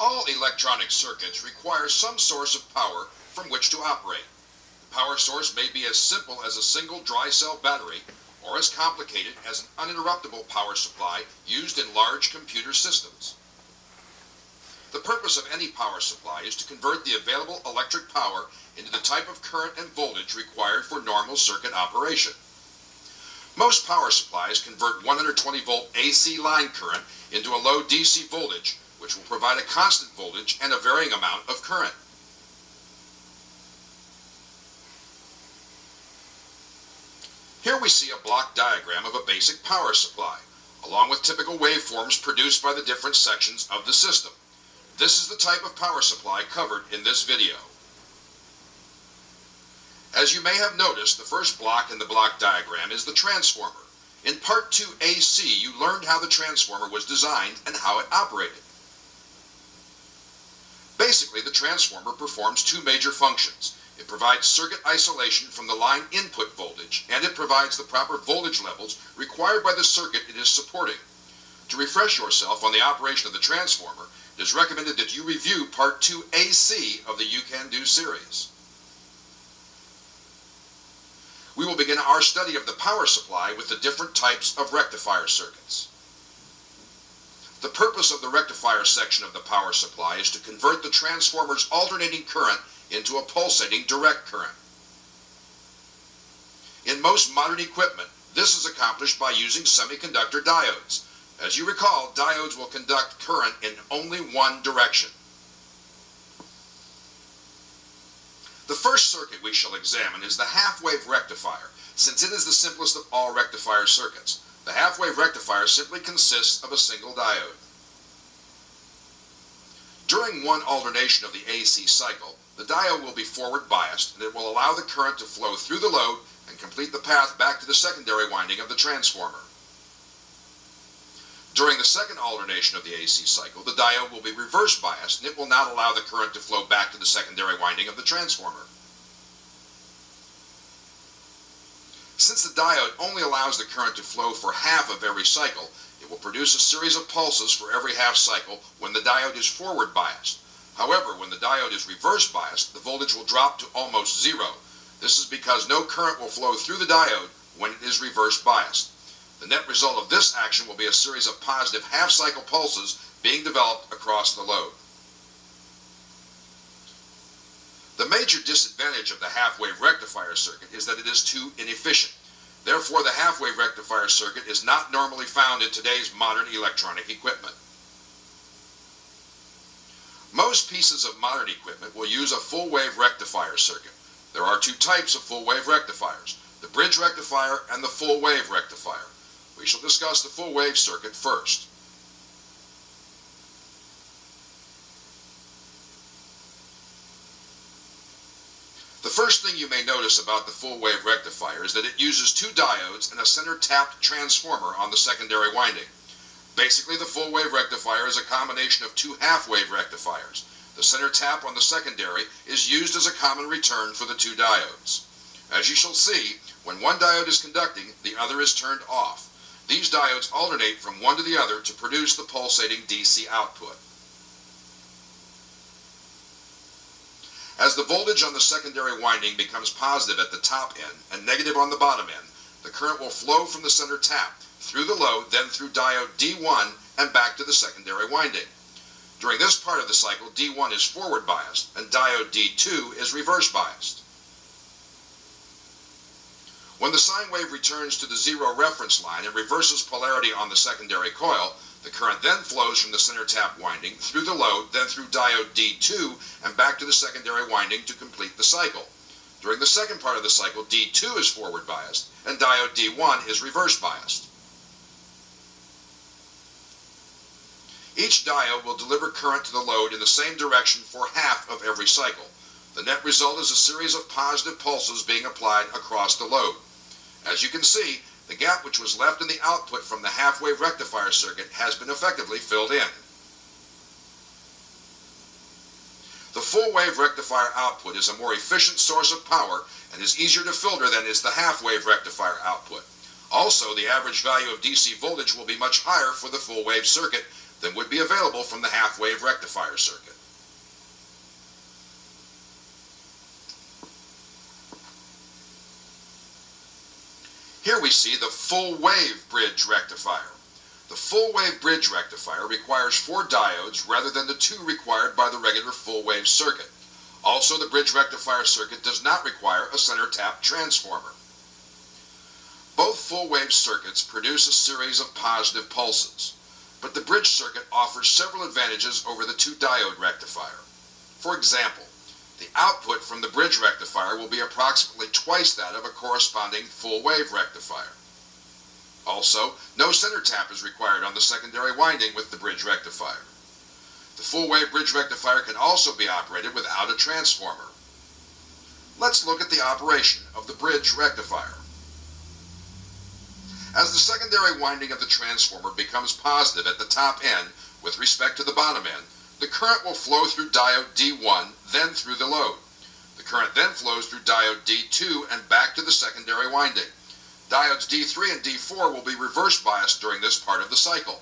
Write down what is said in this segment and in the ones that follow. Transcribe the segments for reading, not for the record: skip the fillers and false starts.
All electronic circuits require some source of power from which to operate. The power source may be as simple as a single dry cell battery or as complicated as an uninterruptible power supply used in large computer systems. The purpose of any power supply is to convert the available electric power into the type of current and voltage required for normal circuit operation. Most power supplies convert 120-volt AC line current into a low DC voltage, which will provide a constant voltage and a varying amount of current. Here we see a block diagram of a basic power supply, along with typical waveforms produced by the different sections of the system. This is the type of power supply covered in this video. As you may have noticed, the first block in the block diagram is the transformer. In Part 2 AC, you learned how the transformer was designed and how it operated. Basically, the transformer performs two major functions. It provides circuit isolation from the line input voltage, and it provides the proper voltage levels required by the circuit it is supporting. To refresh yourself on the operation of the transformer, it is recommended that you review Part 2 AC of the You Can Do series. We will begin our study of the power supply with the different types of rectifier circuits. The purpose of the rectifier section of the power supply is to convert the transformer's alternating current into a pulsating direct current. In most modern equipment, this is accomplished by using semiconductor diodes. As you recall, diodes will conduct current in only one direction. The first circuit we shall examine is the half-wave rectifier, since it is the simplest of all rectifier circuits. The half-wave rectifier simply consists of a single diode. During one alternation of the AC cycle, the diode will be forward biased, and it will allow the current to flow through the load and complete the path back to the secondary winding of the transformer. During the second alternation of the AC cycle, the diode will be reverse biased, and it will not allow the current to flow back to the secondary winding of the transformer. Since the diode only allows the current to flow for half of every cycle, it will produce a series of pulses for every half cycle when the diode is forward biased. However, when the diode is reverse biased, the voltage will drop to almost zero. This is because no current will flow through the diode when it is reverse biased. The net result of this action will be a series of positive half-cycle pulses being developed across the load. The major disadvantage of the half-wave rectifier circuit is that it is too inefficient. Therefore, the half-wave rectifier circuit is not normally found in today's modern electronic equipment. Most pieces of modern equipment will use a full-wave rectifier circuit. There are two types of full-wave rectifiers, the bridge rectifier and the full-wave rectifier. We shall discuss the full-wave circuit first. The first thing you may notice about the full-wave rectifier is that it uses two diodes and a center-tapped transformer on the secondary winding. Basically, the full-wave rectifier is a combination of two half-wave rectifiers. The center tap on the secondary is used as a common return for the two diodes. As you shall see, when one diode is conducting, the other is turned off. These diodes alternate from one to the other to produce the pulsating DC output. As the voltage on the secondary winding becomes positive at the top end and negative on the bottom end, the current will flow from the center tap through the load, then through diode D1 and back to the secondary winding. During this part of the cycle, D1 is forward biased and diode D2 is reverse biased. When the sine wave returns to the zero reference line and reverses polarity on the secondary coil, the current then flows from the center tap winding through the load, then through diode D2 and back to the secondary winding to complete the cycle. During the second part of the cycle, D2 is forward biased and diode D1 is reverse biased. Each diode will deliver current to the load in the same direction for half of every cycle. The net result is a series of positive pulses being applied across the load. As you can see, the gap which was left in the output from the half-wave rectifier circuit has been effectively filled in. The full-wave rectifier output is a more efficient source of power and is easier to filter than is the half-wave rectifier output. Also, the average value of DC voltage will be much higher for the full-wave circuit, than would be available from the half-wave rectifier circuit. Here we see the full-wave bridge rectifier. The full-wave bridge rectifier requires 4 diodes rather than the 2 required by the regular full-wave circuit. Also, the bridge rectifier circuit does not require a center tap transformer. Both full-wave circuits produce a series of positive pulses, but the bridge circuit offers several advantages over the 2-diode rectifier. For example, the output from the bridge rectifier will be approximately twice that of a corresponding full-wave rectifier. Also, no center tap is required on the secondary winding with the bridge rectifier. The full-wave bridge rectifier can also be operated without a transformer. Let's look at the operation of the bridge rectifier. As the secondary winding of the transformer becomes positive at the top end with respect to the bottom end, the current will flow through diode D1, then through the load. The current then flows through diode D2 and back to the secondary winding. Diodes D3 and D4 will be reverse biased during this part of the cycle.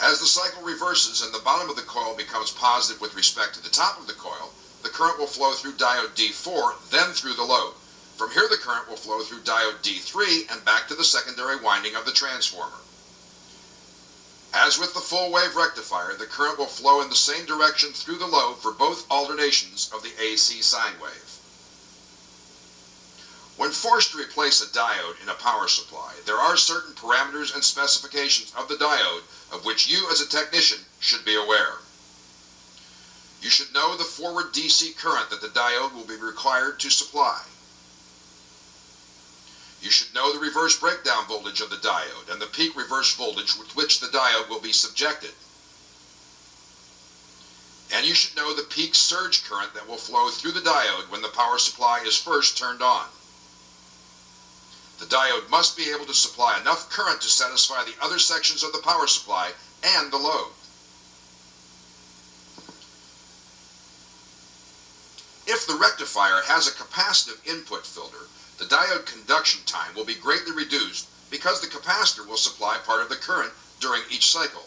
As the cycle reverses and the bottom of the coil becomes positive with respect to the top of the coil, the current will flow through diode D4, then through the load. From here, the current will flow through diode D3 and back to the secondary winding of the transformer. As with the full-wave rectifier, the current will flow in the same direction through the load for both alternations of the AC sine wave. When forced to replace a diode in a power supply, there are certain parameters and specifications of the diode of which you as a technician should be aware. You should know the forward DC current that the diode will be required to supply. You should know the reverse breakdown voltage of the diode and the peak reverse voltage with which the diode will be subjected. And you should know the peak surge current that will flow through the diode when the power supply is first turned on. The diode must be able to supply enough current to satisfy the other sections of the power supply and the load. If the rectifier has a capacitive input filter, the diode conduction time will be greatly reduced because the capacitor will supply part of the current during each cycle.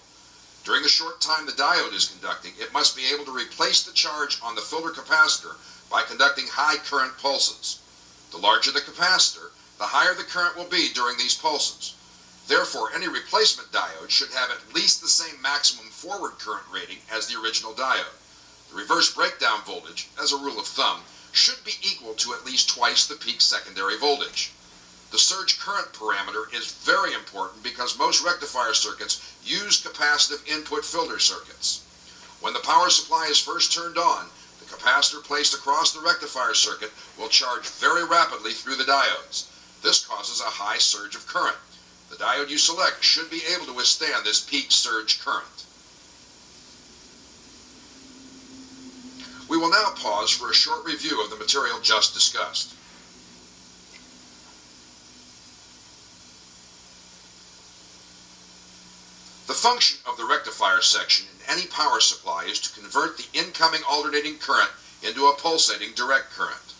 During the short time the diode is conducting, it must be able to replace the charge on the filter capacitor by conducting high current pulses. The larger the capacitor, the higher the current will be during these pulses. Therefore, any replacement diode should have at least the same maximum forward current rating as the original diode. The reverse breakdown voltage, as a rule of thumb, should be equal to at least twice the peak secondary voltage. The surge current parameter is very important because most rectifier circuits use capacitive input filter circuits. When the power supply is first turned on, the capacitor placed across the rectifier circuit will charge very rapidly through the diodes. This causes a high surge of current. The diode you select should be able to withstand this peak surge current. We will now pause for a short review of the material just discussed. The function of the rectifier section in any power supply is to convert the incoming alternating current into a pulsating direct current.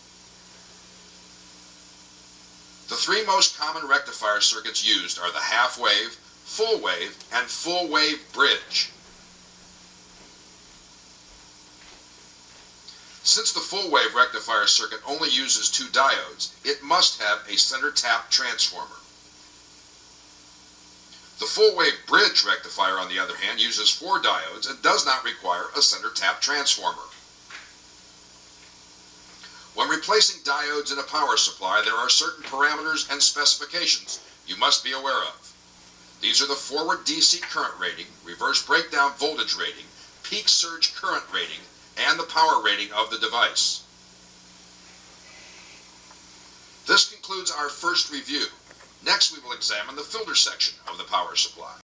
The 3 most common rectifier circuits used are the half-wave, full-wave, and full-wave bridge. Since the full-wave rectifier circuit only uses 2 diodes, it must have a center tap transformer. The full-wave bridge rectifier, on the other hand, uses 4 diodes and does not require a center tap transformer. When replacing diodes in a power supply, there are certain parameters and specifications you must be aware of. These are the forward DC current rating, reverse breakdown voltage rating, peak surge current rating, and the power rating of the device. This concludes our first review. Next, we will examine the filter section of the power supply.